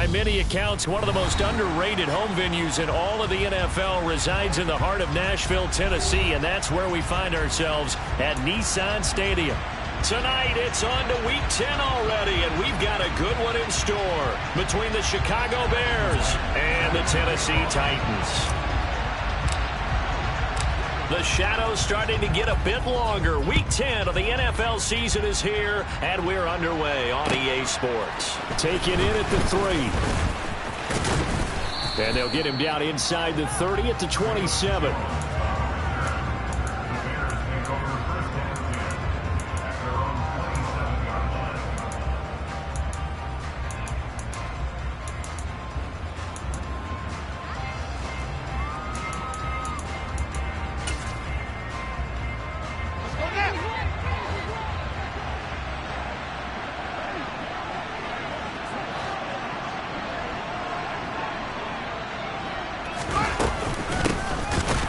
By many accounts, one of the most underrated home venues in all of the NFL resides in the heart of Nashville, Tennessee, and that's where we find ourselves at Nissan Stadium. Tonight, it's on to Week 10 already, and we've got a good one in store between the Chicago Bears and the Tennessee Titans. The shadow's starting to get a bit longer. Week 10 of the NFL season is here, and we're underway on EA Sports. Taking in at the 3. And they'll get him down inside the 30 at the 27.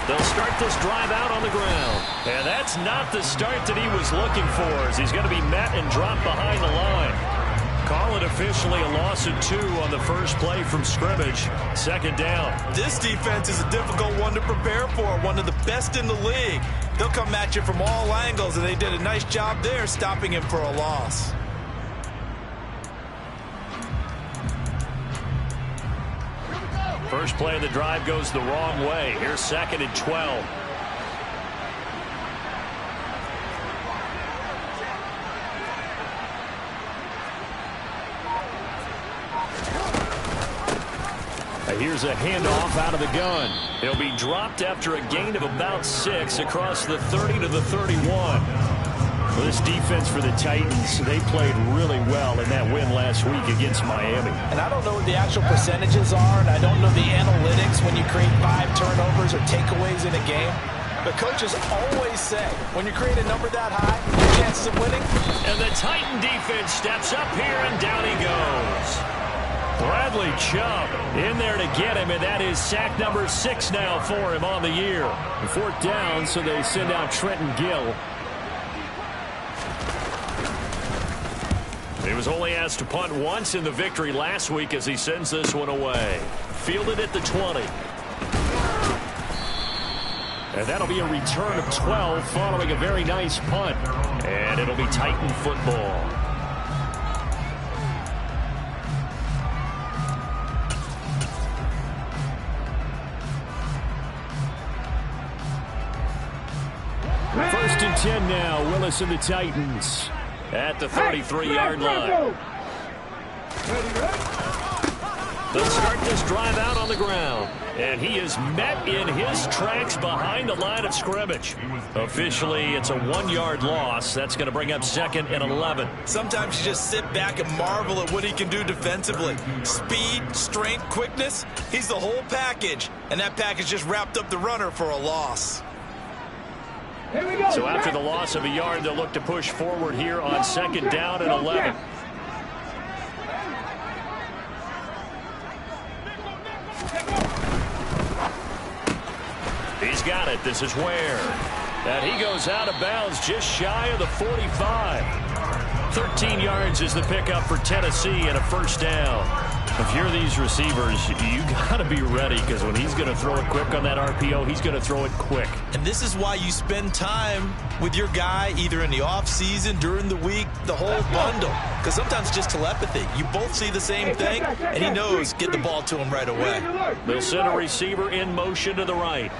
They'll start this drive out on the ground. And that's not the start that he was looking for, as he's going to be met and dropped behind the line. Call it officially a loss of 2 on the first play from scrimmage. Second down. This defense is a difficult one to prepare for, one of the best in the league. They'll come at you from all angles, and they did a nice job there stopping him for a loss. First play of the drive goes the wrong way. Here's 2nd and 12. Here's a handoff out of the gun. He'll be dropped after a gain of about 6 across the 30 to the 31. Well, this defense for the Titans, they played really well in that win last week against Miami. And I don't know what the actual percentages are, and I don't know the analytics when you create 5 turnovers or takeaways in a game. But coaches always say, when you create a number that high, your chances of winning. And the Titan defense steps up here, and down he goes. Bradley Chubb in there to get him, and that is sack number 6 now for him on the year. 4th down, so they send out Trenton Gill. He was only asked to punt once in the victory last week as he sends this one away. Fielded at the 20. And that'll be a return of 12 following a very nice punt. And it'll be Titan football. First and 10 now, Willis and the Titans at the 33-yard line. They'll start this drive out on the ground, and he is met in his tracks behind the line of scrimmage. Officially, it's a 1-yard loss. That's going to bring up 2nd and 11. Sometimes you just sit back and marvel at what he can do defensively. Speed, strength, quickness, he's the whole package, and that package just wrapped up the runner for a loss. So after the loss of a yard, they'll look to push forward here on 2nd down and 11. He's got it. This is Ware. And he goes out of bounds just shy of the 45. 13 yards is the pickup for Tennessee and a 1st down. If you're these receivers, you got to be ready, because when he's going to throw it quick on that RPO, he's going to throw it quick. And this is why you spend time with your guy either in the offseason, during the week, the whole bundle. Because sometimes it's just telepathy. You both see the same thing, and he knows get the ball to him right away. They'll send a receiver in motion to the right.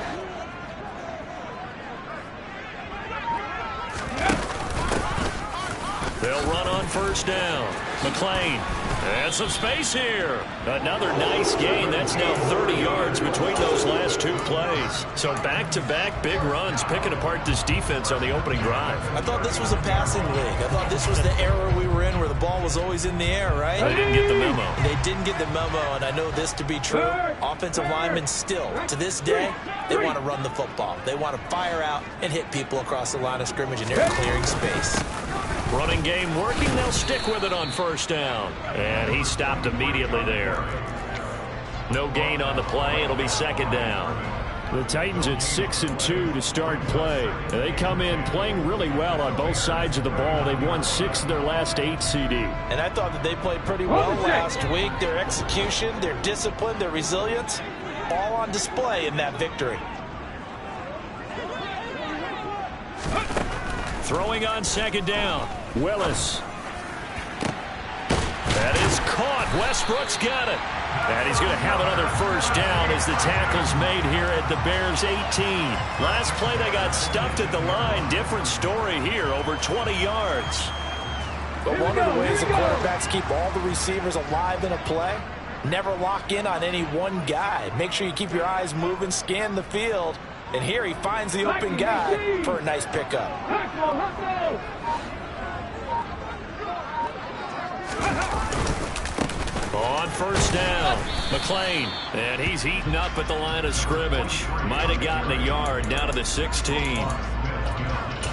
They'll run on 1st down. McLean. And some space here. Another nice gain. That's now 30 yards between those last 2 plays. So back-to-back big runs, picking apart this defense on the opening drive. I thought this was a passing league. I thought this was the era we were in where the ball was always in the air, right? They didn't get the memo. They didn't get the memo, and I know this to be true. Offensive linemen still, to this day, they want to run the football. They want to fire out and hit people across the line of scrimmage, and they're clearing space. Running game working. They'll stick with it on 1st down. And he stopped immediately there. No gain on the play. It'll be 2nd down. The Titans at 6-2 to start play. They come in playing really well on both sides of the ball. They've won 6 of their last 8 CD. And I thought that they played pretty well last week. Their execution, their discipline, their resilience, all on display in that victory. Throwing on second down. Willis. That is caught. Westbrook's got it. And he's going to have another first down as the tackle's made here at the Bears 18. Last play they got stuffed at the line. Different story here, over 20 yards. But one of the ways the quarterbacks keep all the receivers alive in a play, never lock in on any one guy. Make sure you keep your eyes moving, scan the field. And here he finds the open guy for a nice pickup. On first down, McLean, and he's heating up at the line of scrimmage. Might have gotten a yard down to the 16.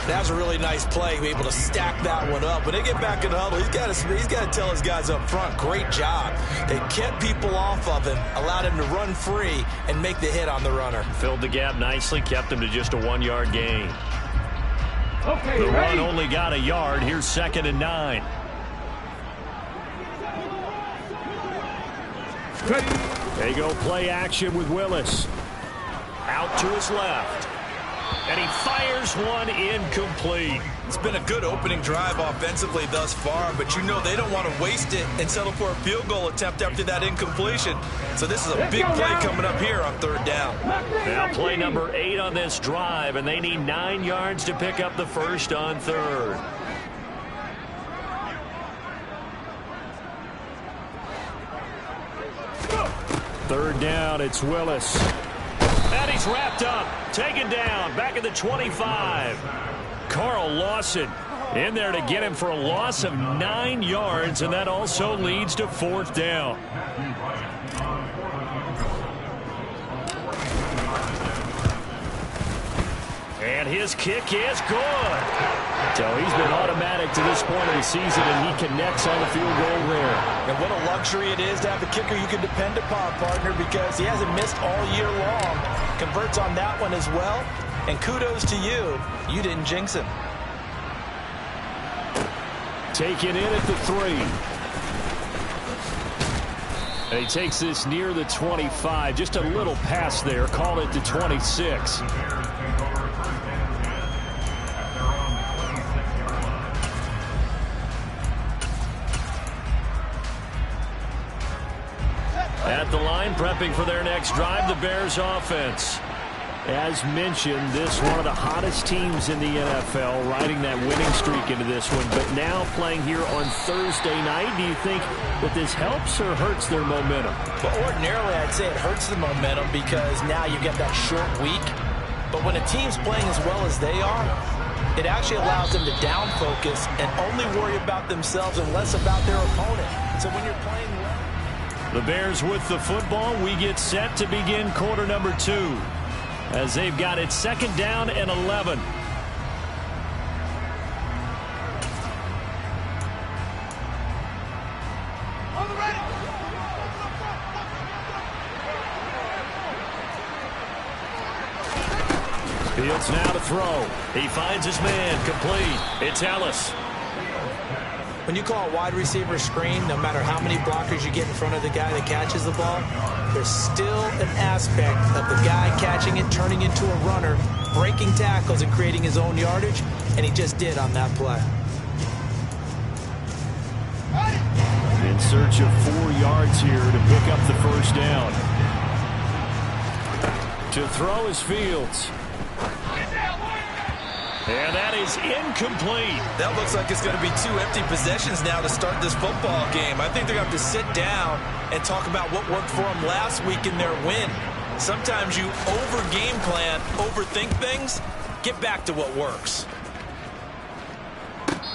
That was a really nice play, be able to stack that one up. When they get back in the huddle, he's got to tell his guys up front, great job. They kept people off of him, allowed him to run free and make the hit on the runner. Filled the gap nicely, kept him to just a 1-yard gain. The run only got a yard. Here's 2nd and 9. They go play action with Willis. Out to his left. And he fires one incomplete. It's been a good opening drive offensively thus far, but you know they don't want to waste it and settle for a field goal attempt after that incompletion. So this is a big play coming up here on 3rd down. Now play number 8 on this drive, and they need 9 yards to pick up the first on 3rd. Third down, it's Willis. And he's wrapped up, taken down, back at the 25. Carl Lawson in there to get him for a loss of 9 yards, and that also leads to 4th down. And his kick is good. So he's been automatic to this point of the season, and he connects on the field goal there. And what a luxury it is to have a kicker you can depend upon, partner, because he hasn't missed all year long. Converts on that one as well. And kudos to you. You didn't jinx him. Taken in at the 3. And he takes this near the 25. Just a little pass there. Call it the 26. At the line, prepping for their next drive, the Bears offense. As mentioned, this one of the hottest teams in the NFL, riding that winning streak into this one, but now playing here on Thursday night. Do you think that this helps or hurts their momentum? Well, ordinarily, I'd say it hurts the momentum because now you get that short week. But when a team's playing as well as they are, it actually allows them to down focus and only worry about themselves and less about their opponent. So when you're playing well, the Bears with the football. We get set to begin quarter number 2 as they've got it 2nd down and 11. Fields now to throw. He finds his man, complete. It's Ellis. When you call a wide receiver screen, no matter how many blockers you get in front of the guy that catches the ball, there's still an aspect of the guy catching it, turning into a runner, breaking tackles and creating his own yardage, and he just did on that play. In search of 4 yards here to pick up the first down. To throw is Fields. And that is incomplete. That looks like it's going to be 2 empty possessions now to start this football game. I think they're going to have to sit down and talk about what worked for them last week in their win. Sometimes you over-game plan, overthink things. Get back to what works.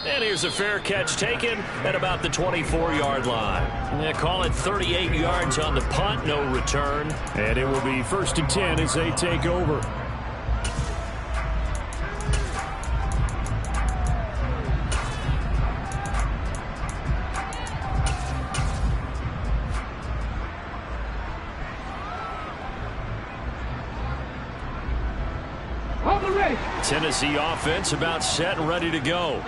And here's a fair catch taken at about the 24-yard line. They call it 38 yards on the punt, no return. And it will be 1st and 10 as they take over. Tennessee offense about set and ready to go.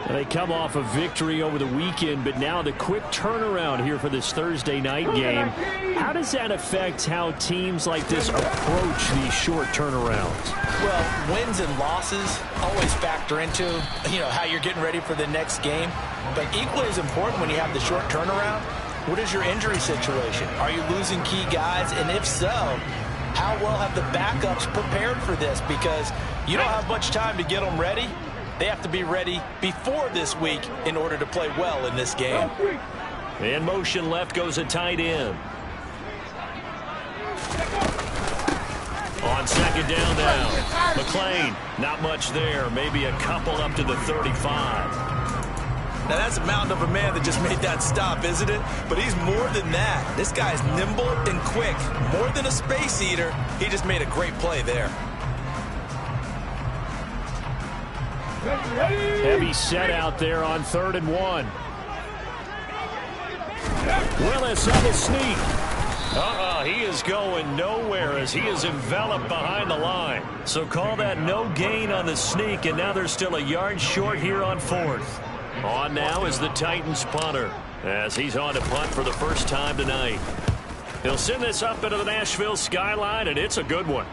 They come off a victory over the weekend, but now the quick turnaround here for this Thursday night game. How does that affect how teams like this approach these short turnarounds? Well, wins and losses always factor into, how you're getting ready for the next game. But equally as important when you have the short turnaround, what is your injury situation? Are you losing key guys? And if so, how well have the backups prepared for this? Because you don't have much time to get them ready. They have to be ready before this week in order to play well in this game. In motion left goes a tight end. On second down now. McLean, not much there. Maybe a couple up to the 35. Now, that's a mountain of a man that just made that stop, isn't it? But he's more than that. This guy's nimble and quick. More than a space eater. He just made a great play there. Heavy set out there on 3rd and 1. Willis on the sneak. He is going nowhere as he is enveloped behind the line. So call that no gain on the sneak, and now they're still a yard short here on 4th. On now is the Titans punter as he's on to punt for the first time tonight. He'll send this up into the Nashville skyline, and it's a good one.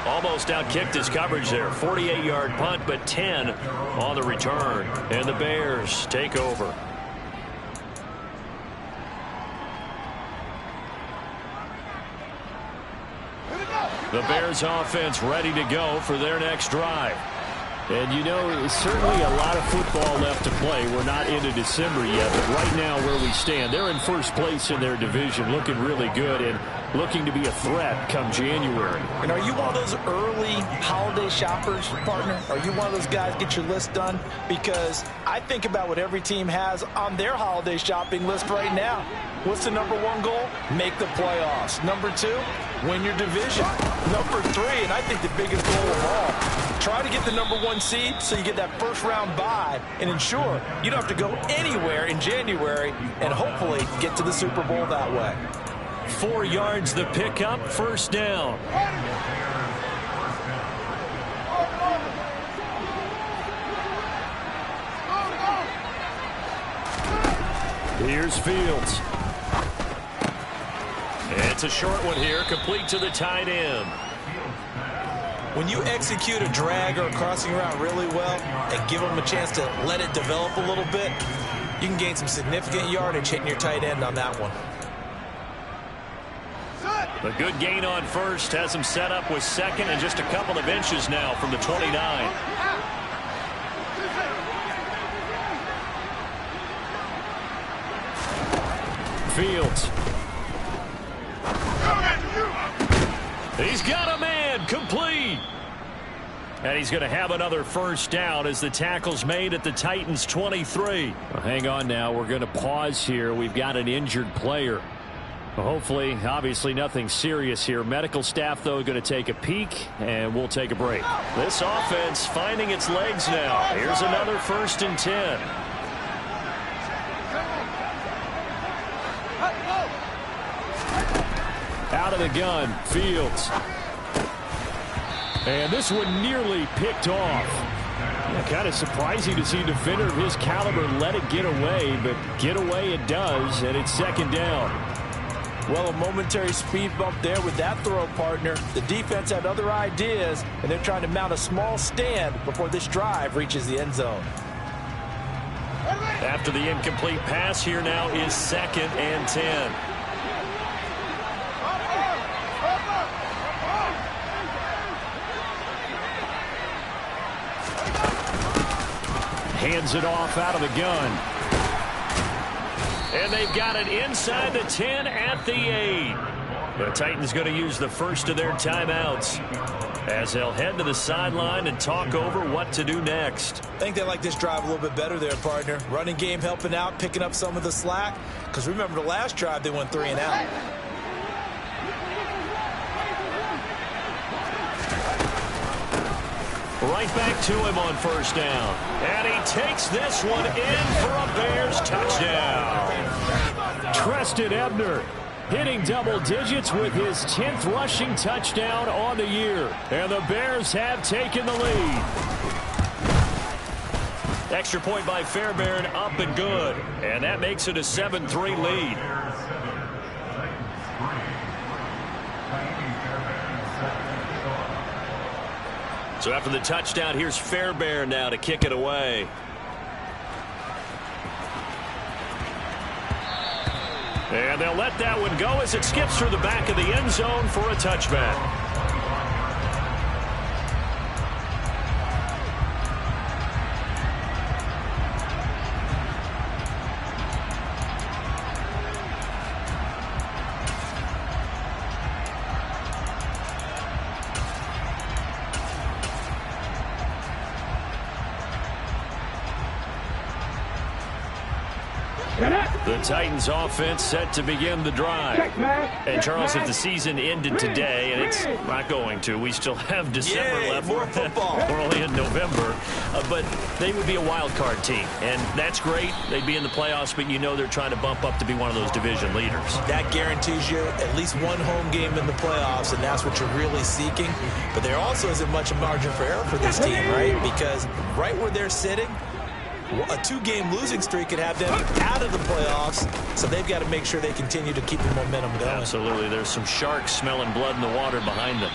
Almost outkicked his coverage there. 48-yard punt, but 10 on the return. And the Bears take over. The Bears offense ready to go for their next drive. And, certainly a lot of football left to play. We're not into December yet, but right now where we stand, they're in first place in their division, looking really good and looking to be a threat come January. And are you one of those early holiday shoppers, partner? Are you one of those guys get your list done? Because I think about what every team has on their holiday shopping list right now. What's the number 1 goal? Make the playoffs. Number 2, win your division. Number 3, and I think the biggest goal of all, try to get the number 1 seed so you get that first round bye and ensure you don't have to go anywhere in January and hopefully get to the Super Bowl that way. 4 yards the pickup, first down. Here's Fields. It's a short one here, complete to the tight end. When you execute a drag or a crossing route really well and give them a chance to let it develop a little bit, you can gain some significant yardage hitting your tight end on that one. A good gain on first, has him set up with second and just a couple of inches now from the 29. Fields. He's got a man, complete. And he's going to have another first down as the tackle's made at the Titans' 23. Well, hang on now, we're going to pause here. We've got an injured player. Well, hopefully, obviously nothing serious here. Medical staff, though, going to take a peek, and we'll take a break. This offense finding its legs now. Here's another 1st and 10. Out of the gun, Fields. And this one nearly picked off. Yeah, kind of surprising to see a defender of his caliber let it get away, but get away it does, and it's 2nd down. Well, a momentary speed bump there with that throw, partner. The defense had other ideas, and they're trying to mount a small stand before this drive reaches the end zone. After the incomplete pass, here now is 2nd and 10. Hands it off out of the gun. And they've got it inside the 10 at the 8. The Titans going to use the first of their timeouts as they'll head to the sideline and talk over what to do next. I think they like this drive a little bit better there, partner. Running game helping out, picking up some of the slack. Because remember the last drive, they went 3 and out. Right back to him on first down. And he takes this one in for a Bears touchdown. Treston Ebner hitting double digits with his 10th rushing touchdown on the year. And the Bears have taken the lead. Extra point by Fairbairn, up and good. And that makes it a 7-3 lead. So after the touchdown, here's Fairbairn now to kick it away. And they'll let that one go as it skips through the back of the end zone for a touchback. The Titans offense set to begin the drive. And Charles, if the season ended today, and it's not going to, we still have December left. More football. We're only in November. But they would be a wild card team. And that's great. They'd be in the playoffs, but you know they're trying to bump up to be one of those division leaders. That guarantees you at least one home game in the playoffs, and that's what you're really seeking. But there also isn't much of margin for error for this team, right? Because right where they're sitting, a 2-game losing streak could have them out of the playoffs, so they've got to make sure they continue to keep the momentum going. Absolutely. There's some sharks smelling blood in the water behind them.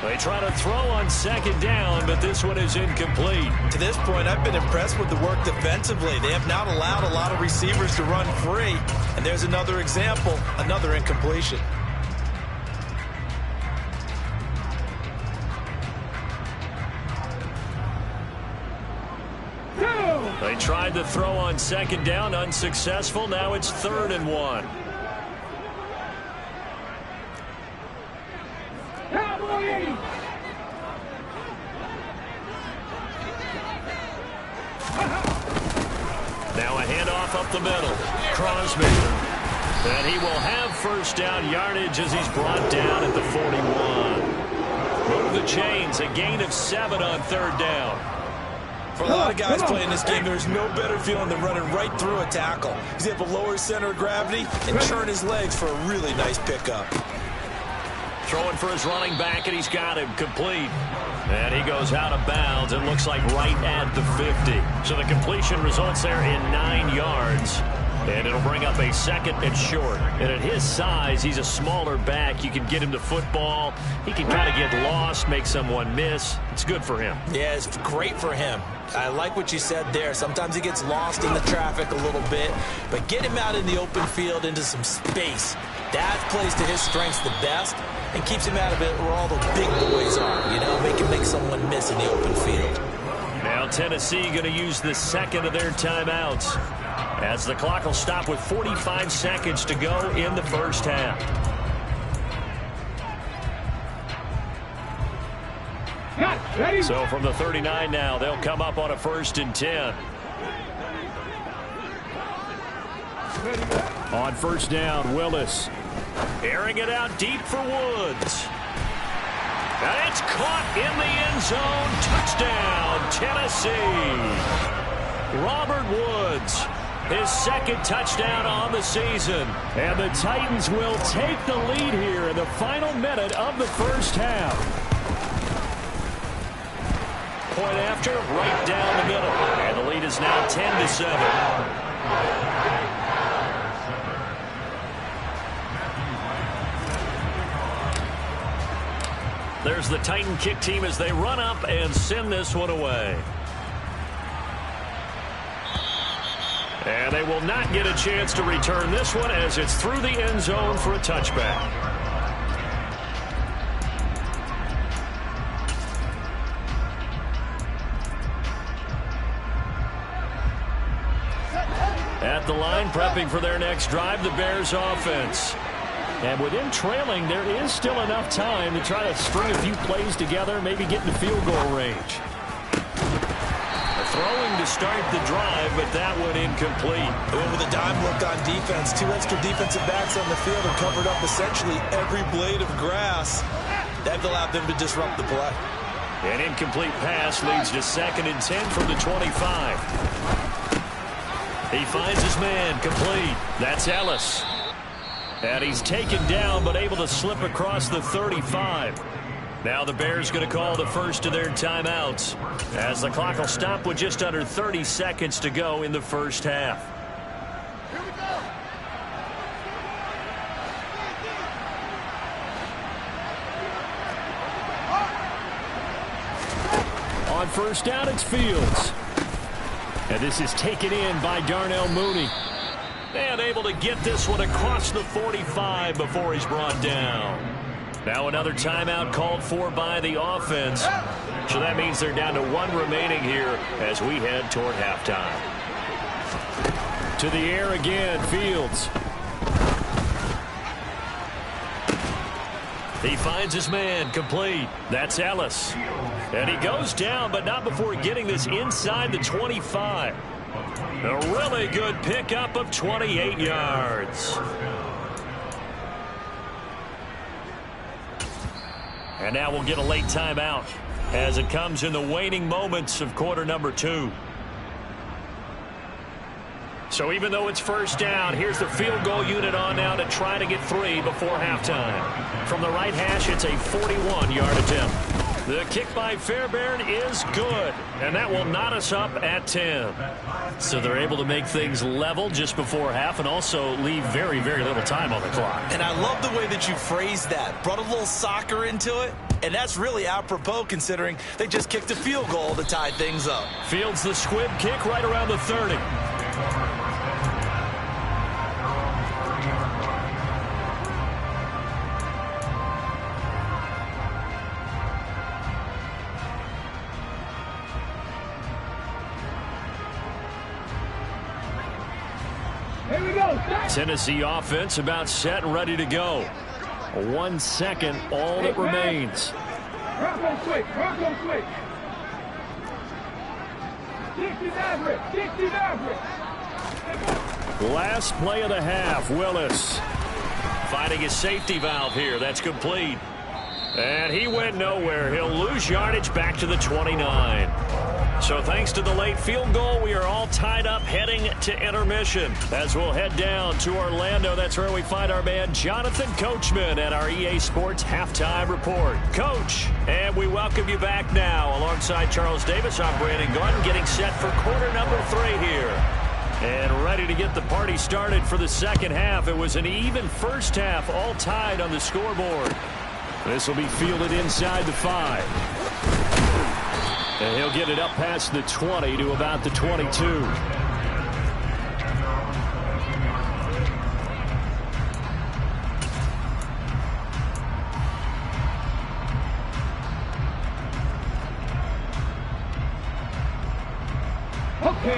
They try to throw on second down, but this one is incomplete. To this point, I've been impressed with the work defensively. They have not allowed a lot of receivers to run free. And there's another example, another incompletion. They tried to throw on second down, unsuccessful. Now it's 3rd and 1. Now a handoff up the middle. Crosby. And he will have first down yardage as he's brought down at the 41. Move the chains, a gain of 7 on 3rd down. For a lot of guys playing this game, there's no better feeling than running right through a tackle. He's able to lower his center of gravity and turn his legs for a really nice pickup. Throwing for his running back, and he's got him complete. And he goes out of bounds. It looks like right at the 50. So the completion results there in 9 yards. And it'll bring up a 2nd and short. And at his size, he's a smaller back. You can get him to football. He can kind of get lost, make someone miss. It's good for him. Yeah, it's great for him. I like what you said there. Sometimes he gets lost in the traffic a little bit. But get him out in the open field into some space. That plays to his strengths the best and keeps him out of it where all the big boys are. You know, make someone miss in the open field. Now Tennessee going to use the 2nd of their timeouts, as the clock will stop with 45 seconds to go in the first half. So from the 39 now, they'll come up on a 1st and 10. On 1st down, Willis. Airing it out deep for Woods. And it's caught in the end zone. Touchdown, Tennessee. Robert Woods, his 2nd touchdown on the season. And the Titans will take the lead here in the final minute of the first half. Point after, right down the middle. And the lead is now 10-7. There's the Titan kick team as they run up and send this one away. And they will not get a chance to return this one as it's through the end zone for a touchback. At the line, prepping for their next drive, the Bears offense. And with him trailing, there is still enough time to try to string a few plays together, maybe get in the field goal range. Throwing to start the drive, but that one incomplete. They went with a dime look on defense. 2 extra defensive backs on the field and covered up essentially every blade of grass. That allowed them to disrupt the play. An incomplete pass leads to 2nd and 10 from the 25. He finds his man complete. That's Ellis. And he's taken down, but able to slip across the 35. Now the Bears going to call the first of their timeouts, as the clock will stop with just under 30 seconds to go in the first half. Here we go. On first down, it's Fields. And this is taken in by Darnell Mooney. And able to get this one across the 45 before he's brought down. Now another timeout called for by the offense. So that means they're down to one remaining here as we head toward halftime. To the air again, Fields. He finds his man, complete. That's Ellis. And he goes down, but not before getting this inside the 25. A really good pickup of 28 yards. And now we'll get a late timeout as it comes in the waning moments of quarter number 2. So even though it's first down, here's the field goal unit on now to try to get 3 before halftime. From the right hash, it's a 41-yard attempt. The kick by Fairbairn is good, and that will knot us up at 10. So they're able to make things level just before half and also leave very, very little time on the clock. And I love the way that you phrased that. Brought a little soccer into it, and that's really apropos considering they just kicked a field goal to tie things up. Fields the squib kick right around the 30. Tennessee offense about set and ready to go. 1 second, all that remains. Bronco switch. Bronco switch. 60 average. Last play of the half, Willis. Finding his safety valve here. That's complete. And he went nowhere. He'll lose yardage back to the 29. So thanks to the late field goal, we are all tied up heading to intermission. As we'll head down to Orlando, that's where we find our man Jonathan Coachman at our EA Sports Halftime Report. Coach, and we welcome you back now. Alongside Charles Davis, I'm Brandon Gordon, getting set for quarter number 3 here. And ready to get the party started for the second half. It was an even first half, all tied on the scoreboard. This will be fielded inside the 5. And he'll get it up past the 20 to about the 22.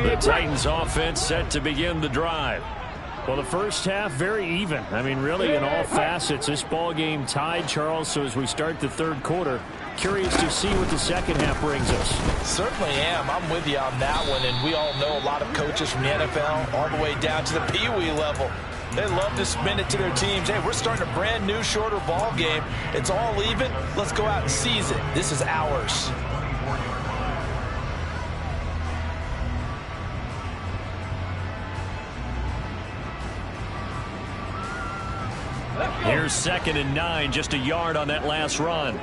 The Titans offense set to begin the drive. Well, the first half, very even. I mean, really, in all facets, this ball game tied, Charles. So as we start the third quarter, curious to see what the second half brings us. Certainly am. I'm with you on that one. And we all know a lot of coaches from the NFL all the way down to the Pee-wee level. They love to spin it to their teams. Hey, we're starting a brand new, shorter ball game. It's all even. Let's go out and seize it. This is ours. Here's 2nd and 9, just a yard on that last run.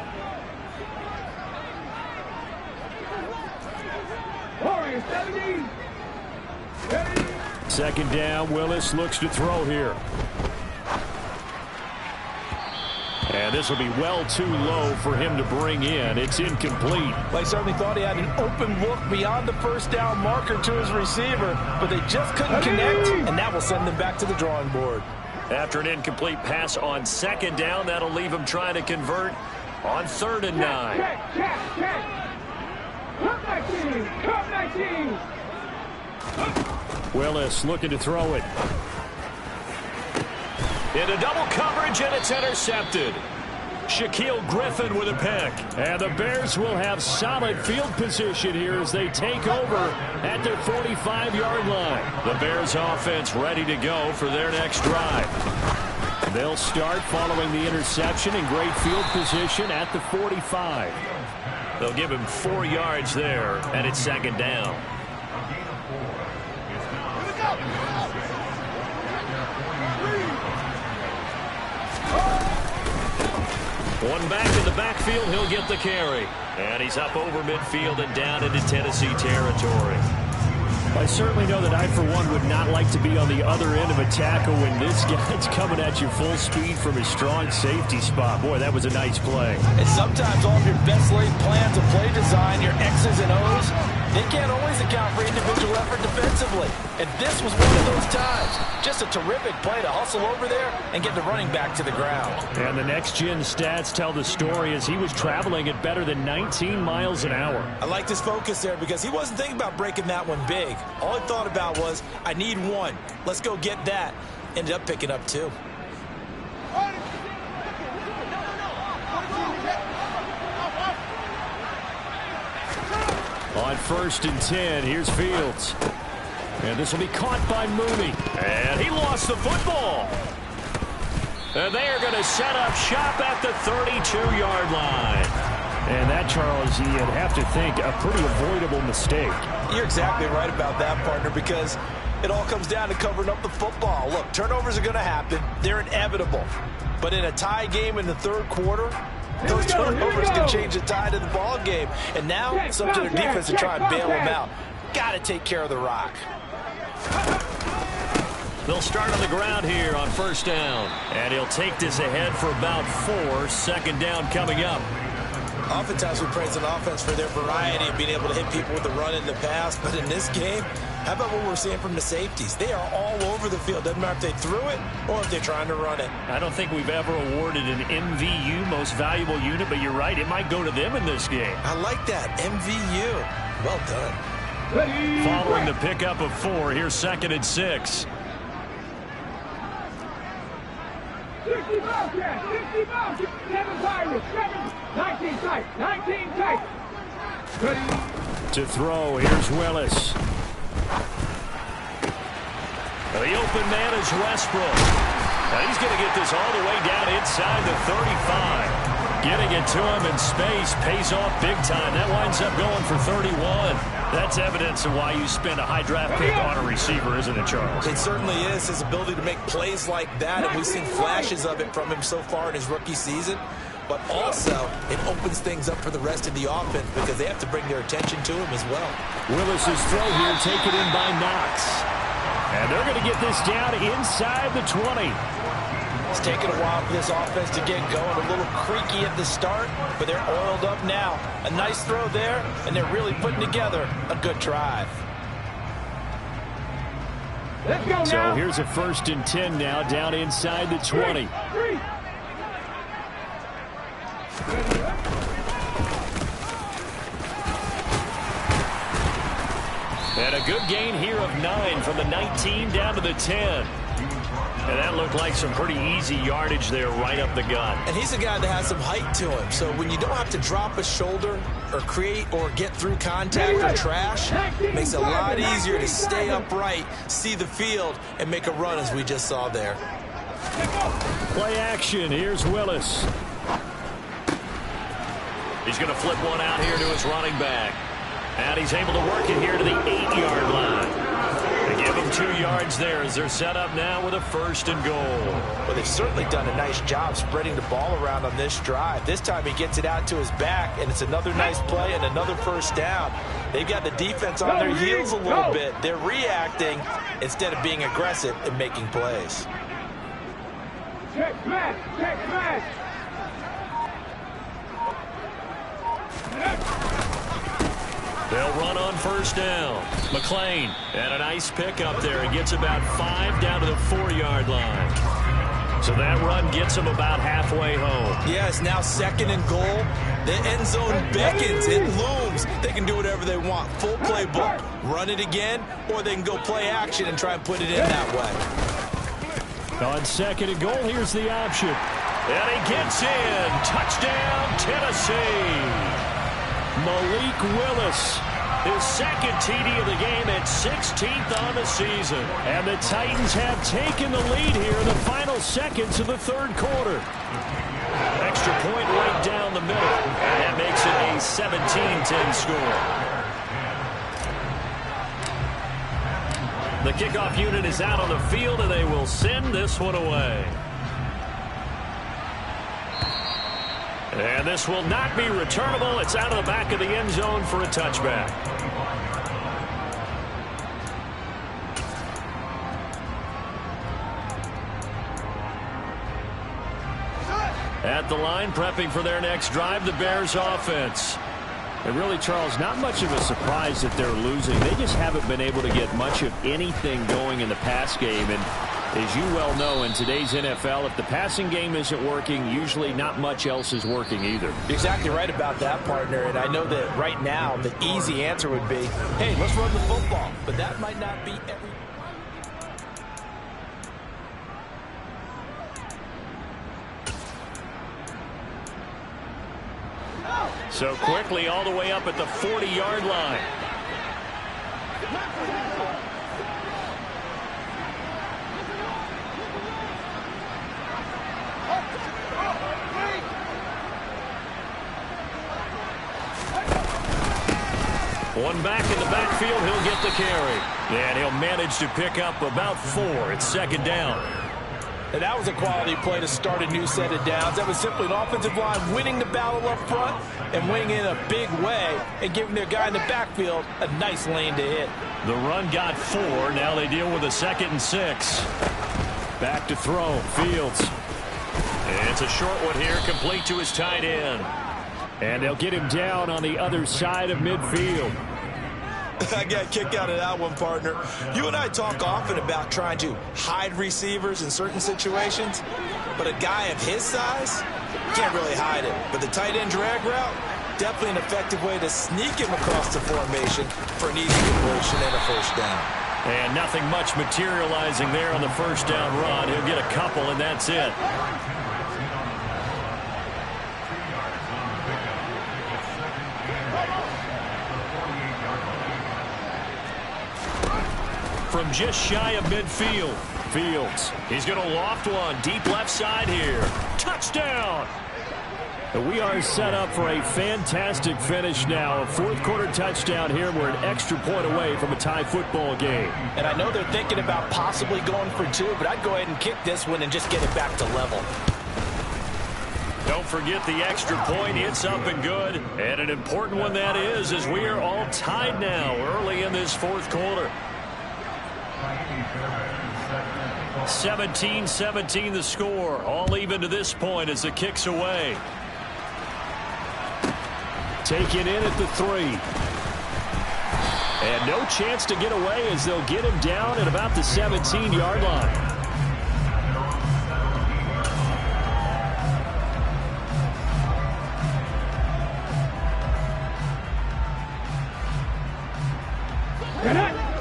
Second down, Willis looks to throw here. And this will be well too low for him to bring in. It's incomplete. They certainly thought he had an open look beyond the first down marker to his receiver, but they just couldn't connect, and that will send them back to the drawing board. After an incomplete pass on second down, that'll leave him trying to convert on 3rd and 9. Willis looking to throw it. Into double coverage, and it's intercepted. Shaquille Griffin with a pick. And the Bears will have solid field position here as they take over at their 45-yard line. The Bears offense ready to go for their next drive. They'll start following the interception in great field position at the 45. They'll give him 4 yards there, and it's 2nd down. One back in the backfield, he'll get the carry. And he's up over midfield and down into Tennessee territory. I certainly know that I, for one, would not like to be on the other end of a tackle when this guy's coming at you full speed from his strong safety spot. Boy, that was a nice play. And sometimes all of your best laid plans of play design, your X's and O's, they can't always account for individual effort defensively. And this was one of those times. Just a terrific play to hustle over there and get the running back to the ground. And the next-gen stats tell the story as he was traveling at better than 19 miles an hour. I like this focus there because he wasn't thinking about breaking that one big. All he thought about was, I need one. Let's go get that. Ended up picking up two. On 1st and 10, here's Fields. And this will be caught by Mooney. And he lost the football. And they are going to set up shop at the 32-yard line. And that, Charles, you'd have to think a pretty avoidable mistake. You're exactly right about that, partner, because it all comes down to covering up the football. Look, turnovers are going to happen. They're inevitable. But in a tie game in the third quarter, those turnovers can change the tide of the ball game. And now it's up to their defense to try and bail them out. Got to take care of the rock. They'll start on the ground here on 1st down. And he'll take this ahead for about 4. 2nd down coming up. Oftentimes we praise an offense for their variety of being able to hit people with the run in the pass. But in this game, how about what we're seeing from the safeties? They are all over the field. Doesn't matter if they threw it or if they're trying to run it. I don't think we've ever awarded an MVU, most valuable unit, but you're right. It might go to them in this game. I like that. MVU. Well done. Following the pickup of 4, here's 2nd and 6. 60 Bobcats, 60 Bobcats, 7 Pirates, 7, 19 tight, 19 tight. Ready? To throw, here's Willis. The open man is Westbrook. Now he's going to get this all the way down inside the 35. Getting it to him in space pays off big time. That winds up going for 31. That's evidence of why you spend a high draft pick on a receiver, isn't it, Charles? It certainly is. His ability to make plays like that, and we've seen flashes of it from him so far in his rookie season. But also, it opens things up for the rest of the offense because they have to bring their attention to him as well. Willis's throw here taken in by Knox. And they're going to get this down inside the 20. It's taken a while for this offense to get going. A little creaky at the start, but they're oiled up now. A nice throw there, and they're really putting together a good drive. Let's go now. So here's a 1st and 10 now, down inside the 20. And a good gain here of 9 from the 19 down to the 10. And that looked like some pretty easy yardage there right up the gut. And he's a guy that has some height to him. So when you don't have to drop a shoulder or create or get through contact or trash, it makes it a lot easier to stay upright, see the field, and make a run as we just saw there. Play action. Here's Willis. He's going to flip one out here to his running back. And he's able to work it here to the 8-yard line. They give him 2 yards there as they're set up now with a 1st and goal. Well, they've certainly done a nice job spreading the ball around on this drive. This time he gets it out to his back, and it's another nice play and another 1st down. They've got the defense on their heels a little bit. They're reacting instead of being aggressive and making plays. Check match, check match. They'll run on 1st down. McLean, and a nice pick up there. He gets about 5 down to the 4-yard line. So that run gets him about halfway home. Yeah, it's now 2nd and goal. The end zone beckons. It looms. They can do whatever they want. Full playbook. Run it again, or they can go play action and try and put it in that way. On 2nd and goal, here's the option. And he gets in. Touchdown, Tennessee. Malik Willis, his 2nd TD of the game at 16th on the season. And the Titans have taken the lead here in the final seconds of the 3rd quarter. Extra point right down the middle. And that makes it a 17-10 score. The kickoff unit is out on the field, and they will send this one away. And this will not be returnable. It's out of the back of the end zone for a touchback. At the line, prepping for their next drive, the Bears offense. And really, Charles, not much of a surprise that they're losing. They just haven't been able to get much of anything going in the pass game. And as you well know, in today's NFL, if the passing game isn't working, usually not much else is working either. You're exactly right about that, partner. And I know that right now the easy answer would be, hey, let's run the football. But that might not be every... So quickly all the way up at the 40-yard line. One back in the backfield, he'll get the carry. And he'll manage to pick up about 4. It's second down. And that was a quality play to start a new set of downs. That was simply an offensive line winning the battle up front and winning in a big way and giving their guy in the backfield a nice lane to hit. The run got 4. Now they deal with a 2nd and 6. Back to throw. Fields. And it's a short one here, complete to his tight end. And they'll get him down on the other side of midfield. I got a kick out of that one, partner. You and I talk often about trying to hide receivers in certain situations, but a guy of his size can't really hide it. But the tight end drag route, definitely an effective way to sneak him across the formation for an easy conversion and a first down. And nothing much materializing there on the first down run. He'll get a couple, and that's it. From just shy of midfield, Fields. He's going to loft one deep left side here. Touchdown! We are set up for a fantastic finish now. A fourth-quarter touchdown here. We're an extra point away from a tie football game. And I know they're thinking about possibly going for 2, but I'd go ahead and kick this one and just get it back to level. Don't forget the extra point. It's up and good. And an important one that is, as we are all tied now early in this fourth quarter. 17-17 the score. All even to this point as the kick's away. Taken in at the 3. And no chance to get away as they'll get him down at about the 17-yard line.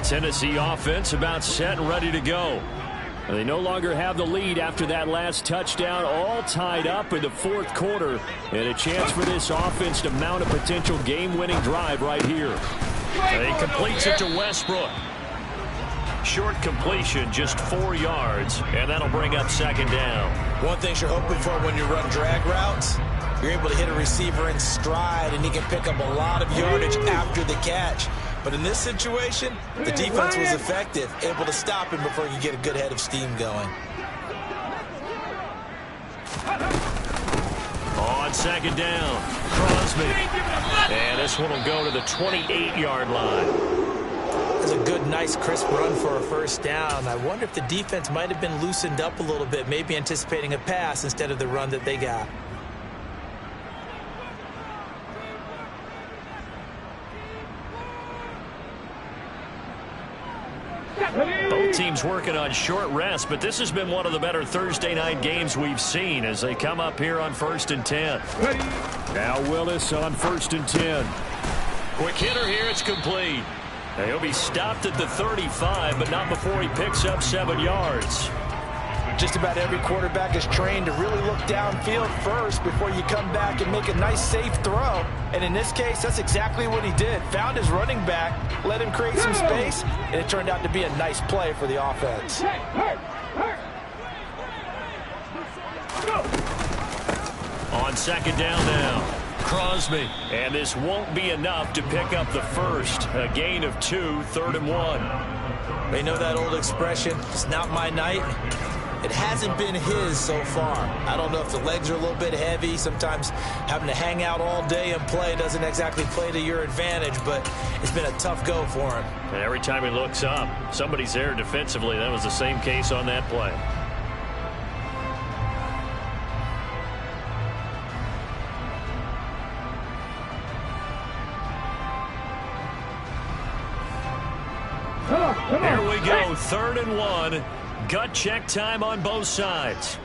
Tennessee offense about set and ready to go. And they no longer have the lead after that last touchdown, all tied up in the fourth quarter. And a chance for this offense to mount a potential game-winning drive right here. And he completes it to Westbrook. Short completion, just 4 yards, and that'll bring up second down. One thing you're hoping for when you run drag routes, you're able to hit a receiver in stride, and he can pick up a lot of yardage after the catch. But in this situation, the defense was effective, able to stop him before he could get a good head of steam going. On second down, Crosby. And this one will go to the 28-yard line. That's a good, nice, crisp run for a first down. I wonder if the defense might have been loosened up a little bit, maybe anticipating a pass instead of the run that they got. Both teams working on short rest, but this has been one of the better Thursday night games we've seen as they come up here on 1st and 10. Now Willis on 1st and 10. Quick hitter here, it's complete. Now he'll be stopped at the 35, but not before he picks up 7 yards. Just about every quarterback is trained to really look downfield first before you come back and make a nice, safe throw. And in this case, that's exactly what he did. Found his running back, let him create some space, and it turned out to be a nice play for the offense. On second down now, Crosby. And this won't be enough to pick up the first. A gain of 2, 3rd and 1. They know that old expression, it's not my night. It hasn't been his so far. I don't know if the legs are a little bit heavy. Sometimes having to hang out all day and play doesn't exactly play to your advantage, but it's been a tough go for him. And every time he looks up, somebody's there defensively. That was the same case on that play. Here we go, 3rd and 1. Gut check time on both sides.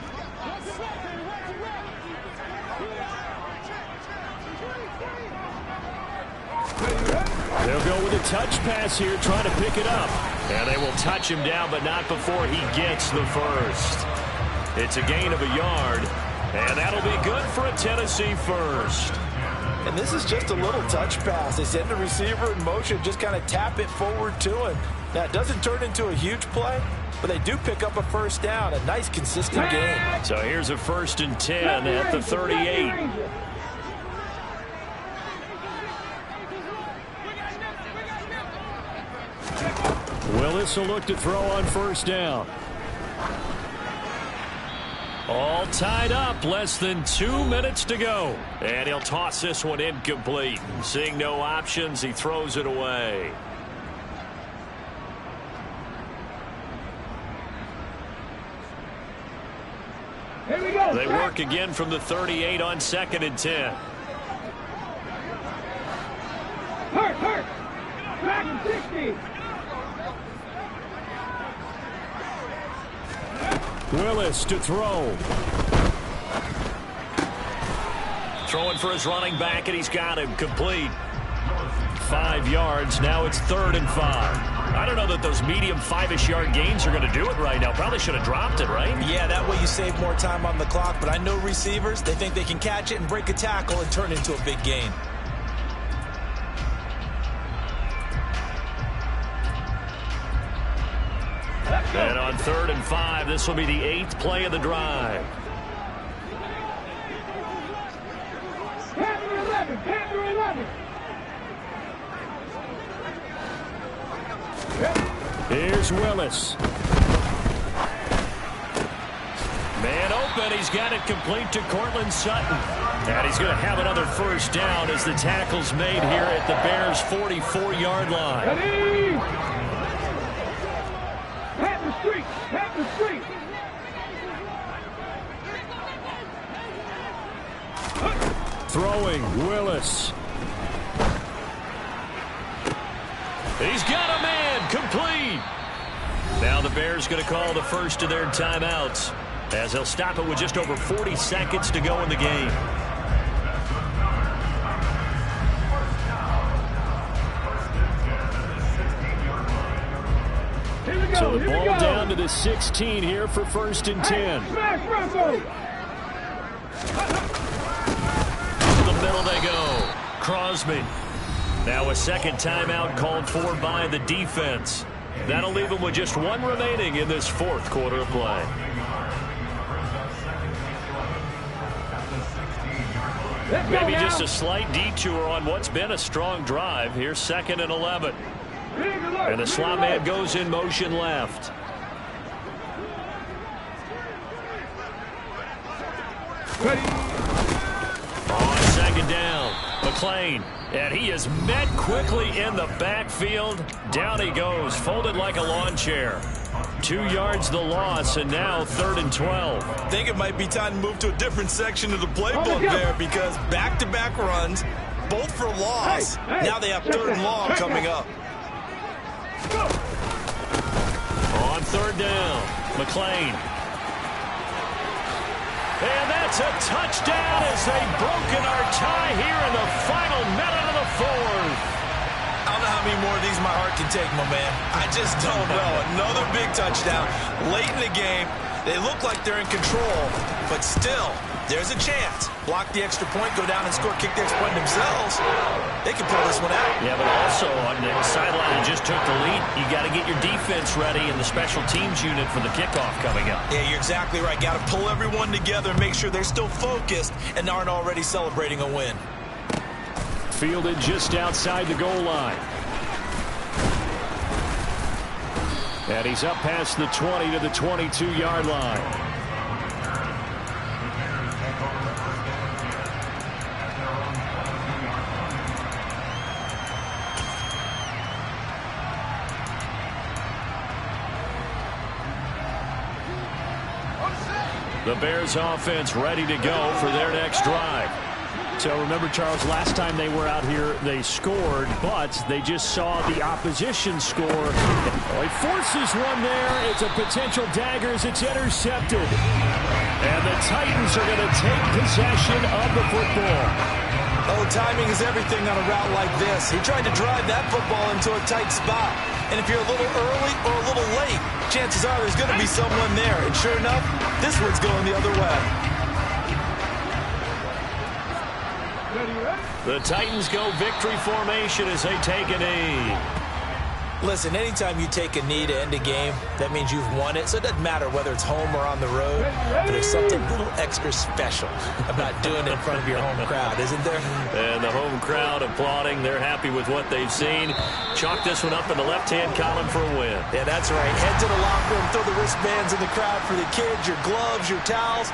They'll go with a touch pass here, trying to pick it up. And they will touch him down, but not before he gets the first. It's a gain of a yard, and that'll be good for a Tennessee first. And this is just a little touch pass. They send the receiver in motion, just kind of tap it forward to him. Now, it doesn't turn into a huge play, but they do pick up a first down, a nice, consistent gain. So here's a 1st and 10 at the 38. Willis will look to throw on 1st down. All tied up, less than 2 minutes to go. And he'll toss this one incomplete. Seeing no options, he throws it away. Here we go. They work again from the 38 on 2nd and 10. Hurt. Back and 60. Willis to throw. Throwing for his running back, and he's got him complete. 5 yards. Now it's 3rd and 5. I don't know that those medium 5-ish yard gains are going to do it right now. Probably should have dropped it, right? Yeah, that way you save more time on the clock. But I know receivers, they think they can catch it and break a tackle and turn it into a big gain. And on 3rd and 5, this will be the 8th play of the drive. Panther 11. Here's Willis. Man open. He's got it complete to Cortland Sutton. And he's going to have another 1st down as the tackle's made here at the Bears' 44-yard line. Ready? Panther streak. Throwing, Willis. He's got a man, complete. Now the Bears going to call the first of their timeouts as they'll stop it with just over 40 seconds to go in the game. So the ball down to the 16 here for 1st and 10. Smash Bronco. To the middle they go. Crosby. Now a 2nd timeout called for by the defense. That'll leave them with just 1 remaining in this 4th quarter of play. Maybe just a slight detour on what's been a strong drive. Here's 2nd and 11. And the slot man goes in motion left. Ready? On 2nd down, McLean. And he is met quickly in the backfield. Down he goes, folded like a lawn chair. 2 yards the loss, and now 3rd and 12. I think it might be time to move to a different section of the playbook there, because back-to-back runs, both for loss. Now they have 3rd and long coming up. On 3rd down, McLean. And that's a touchdown as they've broken our tie here in the final minute of the 4th. I don't know how many more of these my heart can take, my man. I just don't know. Another big touchdown late in the game. They look like they're in control, but still, there's a chance. Block the extra point, go down and score, kick the extra point themselves. They can pull this one out. Yeah, but also on the sideline that just took the lead, you got to get your defense ready and the special teams unit for the kickoff coming up. Yeah, you're exactly right. Got to pull everyone together and make sure they're still focused and aren't already celebrating a win. Fielded just outside the goal line. And he's up past the 20 to the 22-yard line. The Bears offense ready to go for their next drive. So remember, Charles, last time they were out here, they scored, but they just saw the opposition score. Oh, he forces one there. It's a potential dagger as it's intercepted. And the Titans are going to take possession of the football. Oh, timing is everything on a route like this. He tried to drive that football into a tight spot. And if you're a little early or a little late, chances are there's going to be someone there. And sure enough, this one's going the other way. The Titans go victory formation as they take a knee. Listen, anytime you take a knee to end a game, that means you've won it. So it doesn't matter whether it's home or on the road. But there's something a little extra special about doing it in front of your home crowd, isn't there? And the home crowd applauding. They're happy with what they've seen. Chalk this one up in the left-hand column for a win. Yeah, that's right. Head to the locker room, throw the wristbands in the crowd for the kids, your gloves, your towels.